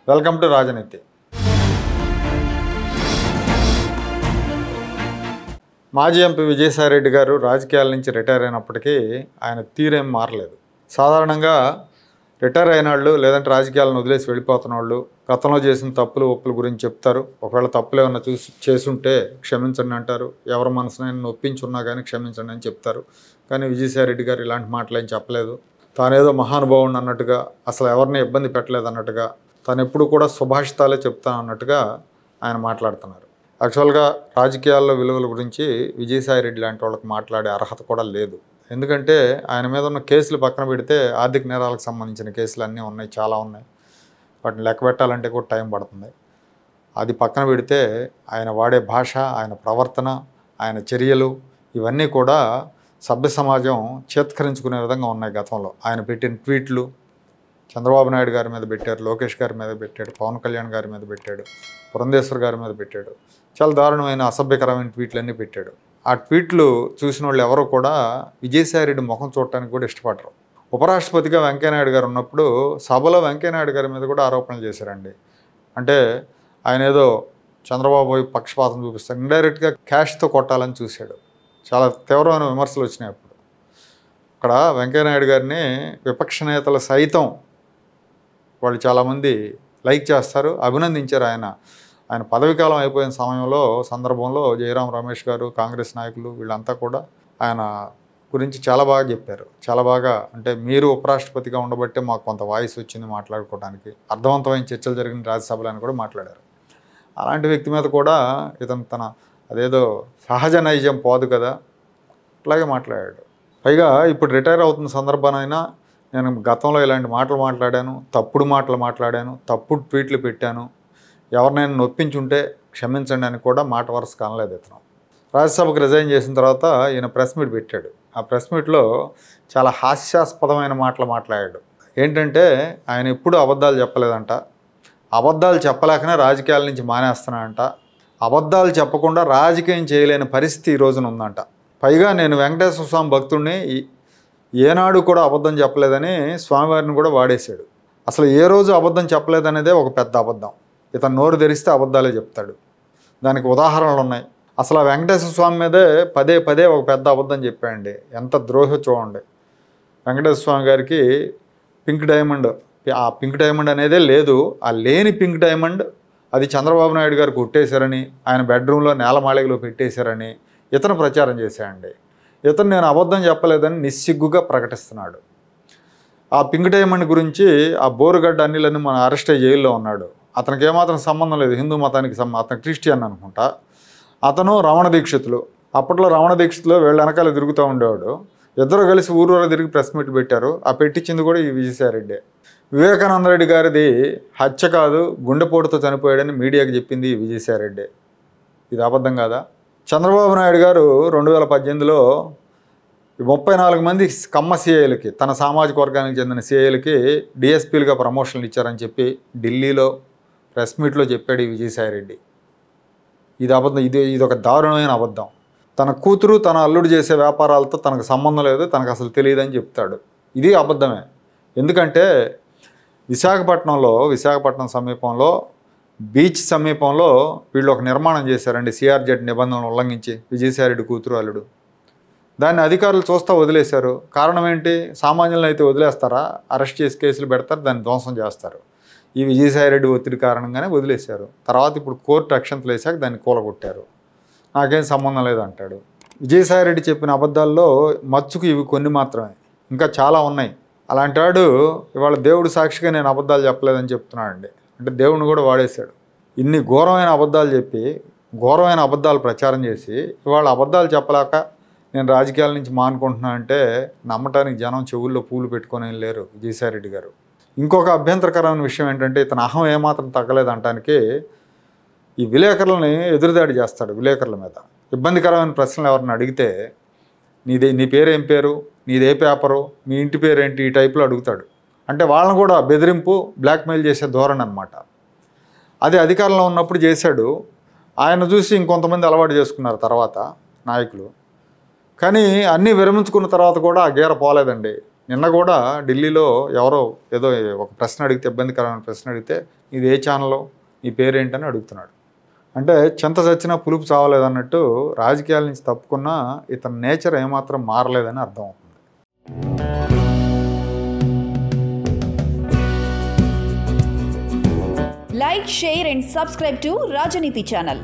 Welcome to రాజనీతి. మాజీ MP Vijayasai Reddy గారు రాజకీయాల నుంచి రిటైర్ అయినప్పటికీ ఆయన తీరేం మారలేదు. సాధారణంగా రిటైర్ అయిన వాళ్ళు లేదంటే రాజకీయాలను వదిలేసి వెళ్ళిపోతున్న వాళ్ళు గతంలో చేసిన తప్పులు ఒప్పుల గురించి చెప్తారు. ఒకవేళ తప్పులు ఏమన్నా చేసుంటే క్షమించండి అంటారు. ఎవరి మనసునైనా నొప్పించున్నా కానీ క్షమించండి అని చెప్తారు. కానీ విజయసాయిరెడ్డి గారు ఇలాంటి మాటలు ఏం చెప్పలేదు. తానేదో మహానుభావుడు అన్నట్టుగా, అసలు ఎవరిని ఇబ్బంది పెట్టలేదు అన్నట్టుగా, తను ఎప్పుడు కూడా సుభాషితాలే చెప్తాను అన్నట్టుగా ఆయన మాట్లాడుతున్నారు. యాక్చువల్గా రాజకీయాల్లో విలువల గురించి విజయసాయిరెడ్డి లాంటి వాళ్ళకి మాట్లాడే అర్హత కూడా లేదు. ఎందుకంటే ఆయన మీద ఉన్న కేసులు పక్కన పెడితే ఆర్థిక నేరాలకు సంబంధించిన కేసులు అన్నీ ఉన్నాయి, చాలా ఉన్నాయి. వాటిని లెక్క పెట్టాలంటే కూడా టైం పడుతుంది. అది పక్కన పెడితే ఆయన వాడే భాష, ఆయన ప్రవర్తన, ఆయన చర్యలు ఇవన్నీ కూడా సభ్య సమాజం చేత్కరించుకునే విధంగా ఉన్నాయి. గతంలో ఆయన పెట్టిన ట్వీట్లు చంద్రబాబు నాయుడు గారి మీద పెట్టారు, లోకేష్ గారి మీద పెట్టాడు, పవన్ కళ్యాణ్ గారి మీద పెట్టాడు, పురంధేశ్వర్ గారి మీద పెట్టాడు. చాలా దారుణమైన అసభ్యకరమైన ట్వీట్లన్నీ పెట్టాడు. ఆ ట్వీట్లు చూసిన వాళ్ళు ఎవరో కూడా విజయసాయిరెడ్డి ముఖం చూడటానికి కూడా ఇష్టపడరు. ఉపరాష్ట్రపతిగా వెంకయ్యనాయుడు గారు ఉన్నప్పుడు సభలో వెంకయ్యనాయుడు గారి మీద కూడా ఆరోపణలు చేశారండి. అంటే ఆయన ఏదో చంద్రబాబు వైపు పక్షపాతం చూపిస్తాడు, ఇండైరెక్ట్గా క్యాష్తో కొట్టాలని చూశాడు. చాలా తీవ్రమైన విమర్శలు వచ్చినాయి అప్పుడు. అక్కడ వెంకయ్యనాయుడు గారిని విపక్ష నేతలు సైతం వాళ్ళు చాలామంది లైక్ చేస్తారు, అభినందించారు. ఆయన పదవీకాలం అయిపోయిన సందర్భంలో జయరాం రమేష్ గారు, కాంగ్రెస్ నాయకులు వీళ్ళంతా కూడా ఆయన గురించి చాలా బాగా చెప్పారు. చాలా బాగా, అంటే మీరు ఉపరాష్ట్రపతిగా ఉండబట్టే మాకు కొంత వాయిస్ వచ్చింది మాట్లాడుకోవడానికి, అర్థవంతమైన చర్చలు జరిగిన రాజ్యసభలో అని కూడా మాట్లాడారు. అలాంటి వ్యక్తి మీద కూడా ఇతను తన అదేదో సహజ నైజం పోదు కదా అట్లాగే మాట్లాడాడు. పైగా ఇప్పుడు రిటైర్ అవుతున్న సందర్భానైనా నేను గతంలో ఇలాంటి మాటలు మాట్లాడాను, తప్పుడు మాటలు మాట్లాడాను, తప్పుడు ట్వీట్లు పెట్టాను, ఎవరినైనా నొప్పించుంటే క్షమించండి అని కూడా మాట వరుస కానలేదు ఇతను. రాజ్యసభకు రిజైన్ చేసిన తర్వాత ఈయన ప్రెస్ మీట్ పెట్టాడు. ఆ ప్రెస్ మీట్లో చాలా హాస్యాస్పదమైన మాటలు మాట్లాడాడు. ఏంటంటే ఆయన ఎప్పుడూ అబద్ధాలు చెప్పలేదంట, అబద్ధాలు చెప్పలేకనే రాజకీయాల నుంచి మానేస్తున్నాడంట, అబద్ధాలు చెప్పకుండా రాజకీయం చేయలేని పరిస్థితి ఈ రోజున ఉందంట. పైగా నేను వెంకటేశ్వర స్వామి భక్తుడిని, ఏనాడు కూడా అబద్ధం చెప్పలేదని స్వామివారిని కూడా వాడేశాడు. అసలు ఏ రోజు అబద్ధం చెప్పలేదనేదే ఒక పెద్ద అబద్ధం. ఇతను నోరు తెరిస్తే అబద్ధాలే చెప్తాడు. దానికి ఉదాహరణలు ఉన్నాయి. అసలు ఆ వెంకటేశ్వర స్వామి మీదే పదే పదే ఒక పెద్ద అబద్ధం చెప్పాడండి. ఎంత ద్రోహి చూడండి. వెంకటేశ్వర స్వామి గారికి పింక్ డైమండ్, ఆ పింక్ డైమండ్ అనేదే లేదు, ఆ లేని పింక్ డైమండ్ అది చంద్రబాబు నాయుడు గారు కొట్టేశారని, ఆయన బెడ్రూమ్లో నేలమాళిగలో పెట్టేశారని ఇతను ప్రచారం చేశాడండి. ఇతను నేను అబద్ధం చెప్పలేదని నిస్సిగ్గుగా ప్రకటిస్తున్నాడు. ఆ పింక్ డైమండ్ గురించి ఆ బోరుగడ్డ అనిలని మన అరెస్ట్ అయ్యి జైల్లో ఉన్నాడు. అతనికి ఏమాత్రం సంబంధం లేదు హిందూ మతానికి, అతను క్రిస్టియన్ అనుకుంటా. అతను రమణ దీక్షితులు, అప్పట్లో రమణ దీక్షితులు వీళ్ళ వెనకాల తిరుగుతూ ఉండేవాడు. ఇద్దరు కలిసి ఊరూరా తిరిగి ప్రెస్ మీట్ పెట్టారు. ఆ పెట్టించింది కూడా ఈ విజయసాయిరెడ్డి. వివేకానంద రెడ్డి గారిది హత్య కాదు, గుండెపోటుతో చనిపోయాడని మీడియాకి చెప్పింది ఈ విజయసాయిరెడ్డి. ఇది అబద్ధం కాదా? చంద్రబాబు నాయుడు గారు 2018లో 34 మంది కమ్మ సిఐలకి, తన సామాజిక వర్గానికి చెందిన సిఐలకి డిఎస్పీలుగా ప్రమోషన్లు ఇచ్చారని చెప్పి ఢిల్లీలో ప్రెస్ మీట్లో చెప్పాడు ఈ విజయసాయిరెడ్డి. ఇది అబద్ధం. ఇది ఒక దారుణమైన అబద్ధం. తన కూతురు తన అల్లుడు చేసే వ్యాపారాలతో తనకు సంబంధం లేదు, తనకు అసలు తెలియదని చెప్తాడు. ఇది అబద్ధమే. ఎందుకంటే విశాఖపట్నం సమీపంలో బీచ్ సమీపంలో వీళ్ళు ఒక నిర్మాణం చేశారండి, సిఆర్జెడ్ నిబంధనలు ఉల్లంఘించి, విజయసాయిరెడ్డి కూతురు అల్లుడు. దాన్ని అధికారులు చూస్తూ వదిలేశారు. కారణం ఏంటి? సామాన్యులను అయితే వదిలేస్తారా? అరెస్ట్ చేసి కేసులు పెడతారు, దాన్ని ధ్వంసం చేస్తారు. ఈ విజయసాయిరెడ్డి ఒత్తిడి కారణంగానే వదిలేశారు. తర్వాత ఇప్పుడు కోర్టు అక్షంతలు వేసాక దాన్ని కూలగొట్టారు. నాకేం సంబంధం లేదంటాడు. విజయసాయిరెడ్డి చెప్పిన అబద్ధాల్లో మచ్చుకు ఇవి కొన్ని మాత్రమే, ఇంకా చాలా ఉన్నాయి. అలాంటి వాడు ఇవాళ దేవుడు సాక్షిగా నేను అబద్ధాలు చెప్పలేదని చెప్తున్నాడండి. అంటే దేవుడిని కూడా వాడేశాడు. ఇన్ని ఘోరమైన అబద్ధాలు చెప్పి, ఘోరమైన అబద్ధాలు ప్రచారం చేసి ఇవాళ అబద్ధాలు చెప్పలేక నేను రాజకీయాల నుంచి మానుకుంటున్నా అంటే నమ్మటానికి జనం చెవుల్లో పూలు పెట్టుకొని లేరు విజయసాయిరెడ్డి గారు. ఇంకొక అభ్యంతరకరమైన విషయం ఏంటంటే ఇతను అహం ఏమాత్రం తగ్గలేదంటానికి ఈ విలేకరులని ఎదురుదాడి చేస్తాడు. విలేకరుల మీద ఇబ్బందికరమైన ప్రశ్నలు ఎవరిని అడిగితే నీ పేరేం పేరు, నీదే పేపరు, మీ ఇంటి పేరేంటి, ఈ టైప్లో అడుగుతాడు. అంటే వాళ్ళని కూడా బెదిరింపు, బ్లాక్మెయిల్ చేసే ధోరణి అనమాట. అది అధికారంలో ఉన్నప్పుడు చేశాడు. ఆయన చూసి ఇంకొంతమంది అలవాటు చేసుకున్నారు తర్వాత నాయకులు. కానీ అన్నీ విరమించుకున్న తర్వాత కూడా ఆ గీర పోలేదండి. నిన్న కూడా ఢిల్లీలో ఎవరో ఏదో ఒక ప్రశ్న అడిగితే, ఇబ్బందికరమైన ప్రశ్న అడిగితే, ఇది ఏ ఛానల్లో, నీ పేరేంటని అడుగుతున్నాడు. అంటే చింత చచ్చినా పులుపు చావలేదన్నట్టు రాజకీయాల నుంచి తప్పుకున్నా ఇతని నేచర్ ఏమాత్రం మారలేదని అర్థం అవుతుంది. Like, share and subscribe to Rajaniti channel.